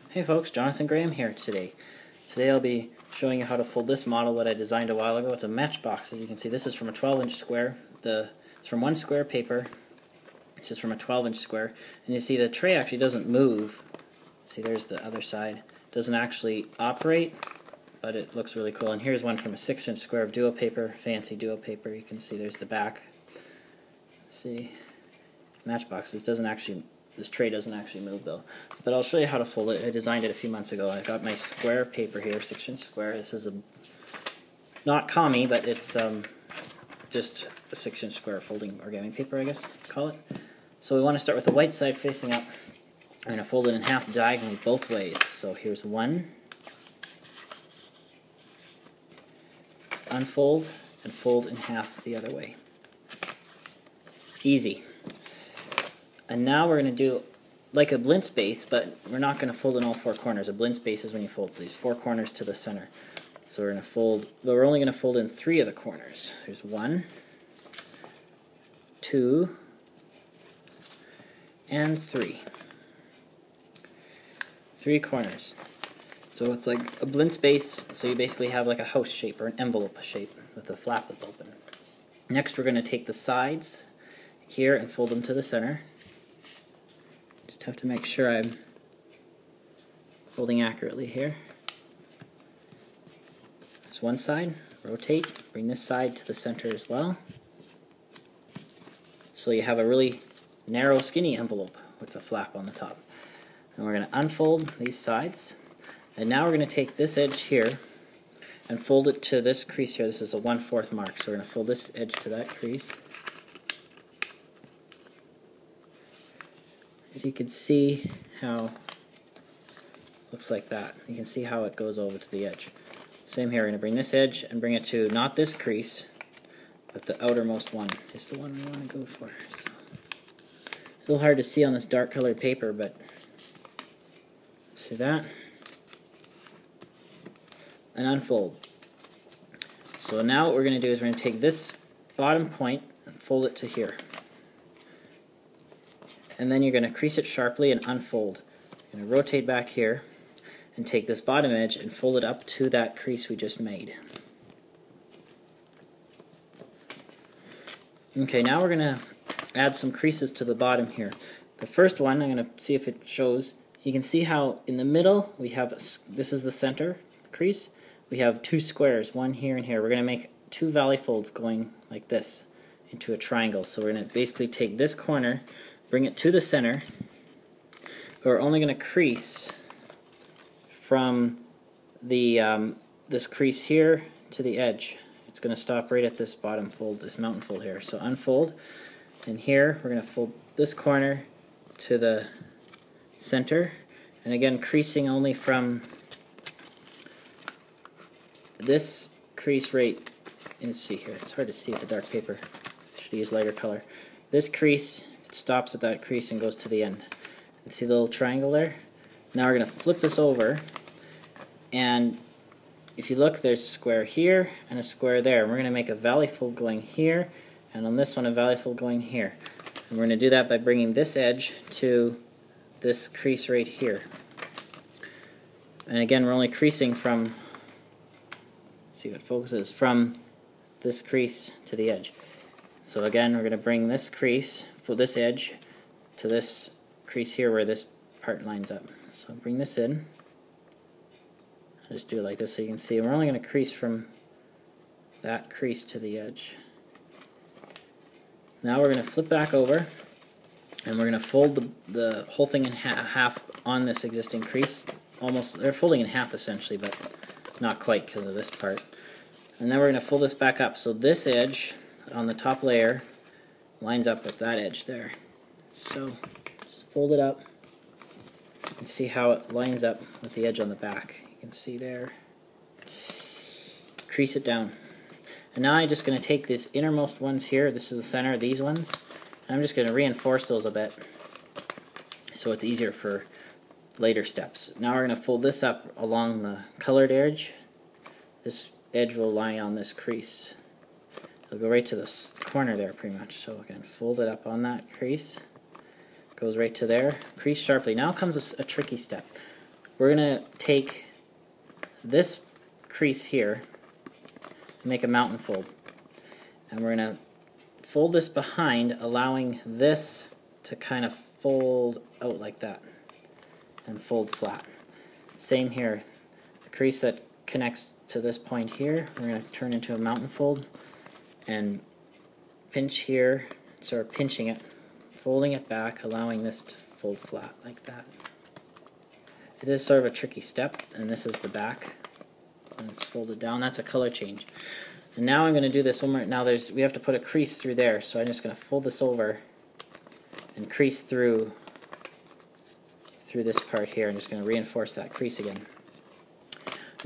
Hey folks, Jonathan Graham here today. Today I'll be showing you how to fold this model that I designed a while ago. It's a Matchbox. As you can see, this is from a 12-inch square. It's from one square paper. This is from a 12-inch square. And you see the tray actually doesn't move. See, there's the other side. It doesn't actually operate, but it looks really cool. And here's one from a 6-inch square of duo paper, fancy duo paper. You can see there's the back. See, Matchbox. This tray doesn't actually move though. But I'll show you how to fold it. I designed it a few months ago. I've got my square paper here, 6-inch square. This is not kami, but it's just a 6-inch square folding origami paper, I guess you'd call it. So we want to start with the white side facing up. I'm going to fold it in half diagonally both ways. So here's one. Unfold and fold in half the other way. Easy. And now we're going to do like a blint space, but we're not going to fold in all four corners. A blint space is when you fold these four corners to the center. So we're going to fold, but we're only going to fold in 3 of the corners. There's 1, 2, and 3. 3 corners. So it's like a blint space, so you basically have like a house shape or an envelope shape with a flap that's open. Next we're going to take the sides here and fold them to the center. Just have to make sure I'm folding accurately here. There's one side, rotate, bring this side to the center as well. So you have a really narrow, skinny envelope with a flap on the top. And we're going to unfold these sides. And now we're going to take this edge here and fold it to this crease here. This is a 1/4 mark, so we're going to fold this edge to that crease. As you can see how it looks like that. You can see how it goes over to the edge. Same here, we're going to bring this edge and bring it to not this crease, but the outermost one is the one we want to go for. So, it's a little hard to see on this dark colored paper, but see that? And unfold. So now what we're going to do is we're going to take this bottom point and fold it to here. And then you're going to crease it sharply and unfold. You're going to rotate back here and take this bottom edge and fold it up to that crease we just made. Okay, now we're going to add some creases to the bottom here. The first one, I'm going to see if it shows. You can see how in the middle we have, this is the center crease. We have 2 squares, one here and here. We're going to make 2 valley folds going like this into a triangle. So we're going to basically take this corner, bring it to the center, but we're only going to crease from the this crease here to the edge. It's going to stop right at this bottom fold, this mountain fold here. So unfold, and here we're going to fold this corner to the center, and again creasing only from this crease right. Let's see here, it's hard to see with the dark paper. Should use lighter color. This crease, it stops at that crease and goes to the end. And see the little triangle there? Now we're going to flip this over, and if you look, there's a square here and a square there. And we're going to make a valley fold going here, and on this one a valley fold going here. And we're going to do that by bringing this edge to this crease right here. And again, we're only creasing from, see what focuses, from this crease to the edge. So again, we're going to bring this crease, for this edge, to this crease here where this part lines up. So bring this in. I'll just do it like this so you can see. We're only going to crease from that crease to the edge. Now we're going to flip back over, and we're going to fold the whole thing in half on this existing crease. Almost, they're folding in half essentially, but not quite because of this part. And then we're going to fold this back up. So this edge on the top layer lines up with that edge there. So just fold it up and see how it lines up with the edge on the back. You can see there. Crease it down. And now I'm just going to take these innermost ones here, this is the center of these ones, and I'm just going to reinforce those a bit so it's easier for later steps. Now we're going to fold this up along the colored edge. This edge will lie on this crease. It'll go right to the corner there pretty much. So again, fold it up on that crease. Goes right to there. Crease sharply. Now comes a tricky step. we're going to take this crease here and make a mountain fold. And we're going to fold this behind, allowing this to kind of fold out like that and fold flat. Same here. The crease that connects to this point here, we're going to turn into a mountain fold and pinch here, sort of pinching it, folding it back, allowing this to fold flat like that. It is sort of a tricky step, and this is the back. And it's folded down. That's a color change. And now I'm going to do this one more. Now we have to put a crease through there, so I'm just going to fold this over and crease through this part here. I'm just going to reinforce that crease again.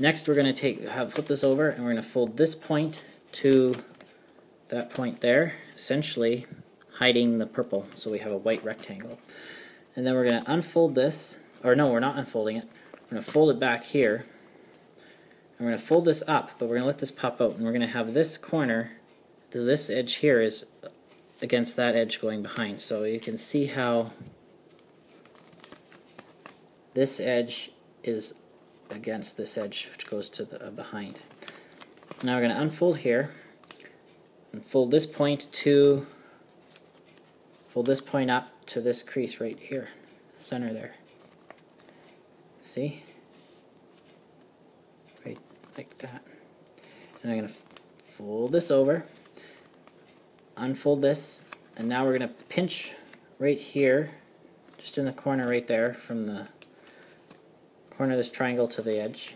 Next, we're going to flip this over, and we're going to fold this point to that point there, essentially hiding the purple, so we have a white rectangle. And then we're going to unfold this, or no, we're not unfolding it. We're going to fold it back here. And we're going to fold this up, but we're going to let this pop out, and we're going to have this corner, this edge here is against that edge going behind. So you can see how this edge is against this edge, which goes to the behind. Now we're going to unfold here and fold this point up to this crease right here, center there. See? Right like that. And I'm going to fold this over, unfold this, and now we're going to pinch right here, just in the corner right there, from the corner of this triangle to the edge.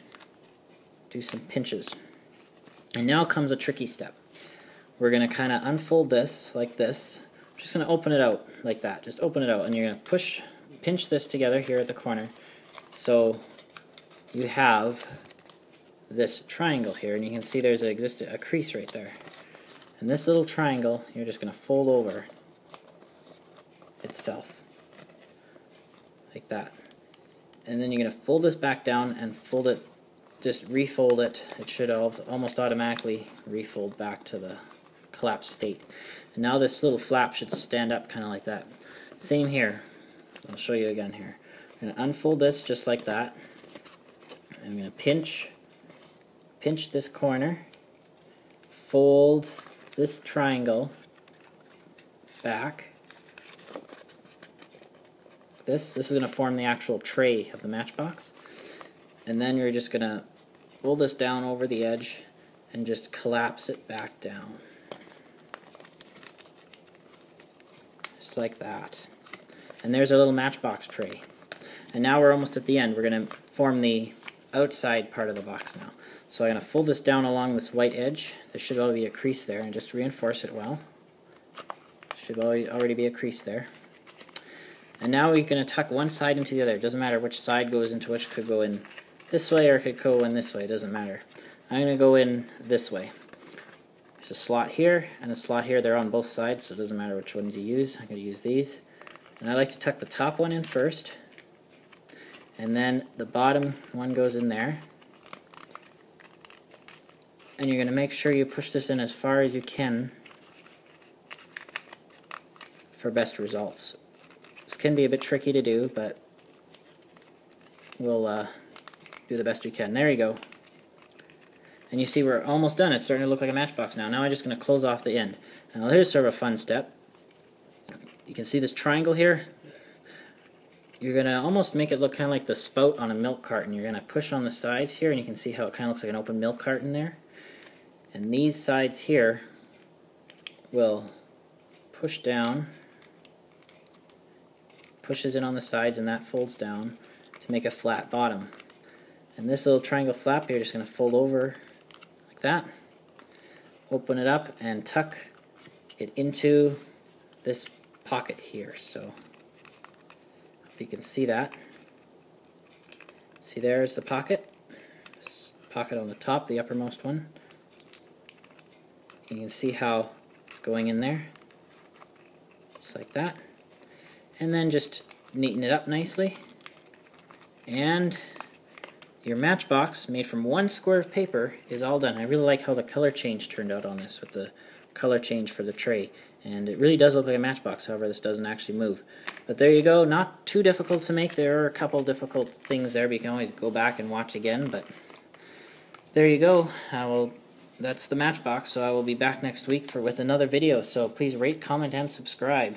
Do some pinches. And now comes a tricky step. We're going to kind of unfold this like this. I'm just going to open it out like that. Just open it out, and you're going to pinch this together here at the corner. So you have this triangle here, and you can see there's a crease right there. And this little triangle, you're just going to fold over itself like that. And then you're going to fold this back down and fold it, just refold it. It should almost automatically refold back to the collapsed state. And now this little flap should stand up kind of like that. Same here. I'll show you again here. I'm going to unfold this just like that. I'm going to pinch this corner, fold this triangle back. This is going to form the actual tray of the Matchbox. And then you're just going to pull this down over the edge and just collapse it back down. Just like that. And there's our little Matchbox tray. And now we're almost at the end. We're going to form the outside part of the box now. So I'm going to fold this down along this white edge. There should already be a crease there, and just reinforce it well. Should already be a crease there. And now we're going to tuck one side into the other. It doesn't matter which side goes into which. Could go in this way or it could go in this way. It doesn't matter. I'm going to go in this way. There's a slot here and a slot here. They're on both sides, so it doesn't matter which one to use. I'm going to use these. And I like to tuck the top one in first. And then the bottom one goes in there. And you're going to make sure you push this in as far as you can for best results. This can be a bit tricky to do, but we'll do the best we can. There you go. And you see we're almost done. It's starting to look like a Matchbox now. Now I'm just going to close off the end. Now here's sort of a fun step. You can see this triangle here. You're going to almost make it look kind of like the spout on a milk carton. You're going to push on the sides here, and you can see how it kind of looks like an open milk carton there. And these sides here will push down, pushes in on the sides, and that folds down to make a flat bottom. And this little triangle flap here, just going to fold over like that, open it up, and tuck it into this pocket here. So if you can see that. See, there's the pocket. This pocket on the top, the uppermost one. You can see how it's going in there, just like that. And then just neaten it up nicely. And your Matchbox, made from one square of paper, is all done. I really like how the color change turned out on this with the color change for the tray. And it really does look like a Matchbox, however this doesn't actually move. But there you go, not too difficult to make. There are a couple difficult things there, but you can always go back and watch again. But there you go. That's the Matchbox, so I will be back next week with another video. So please rate, comment, and subscribe.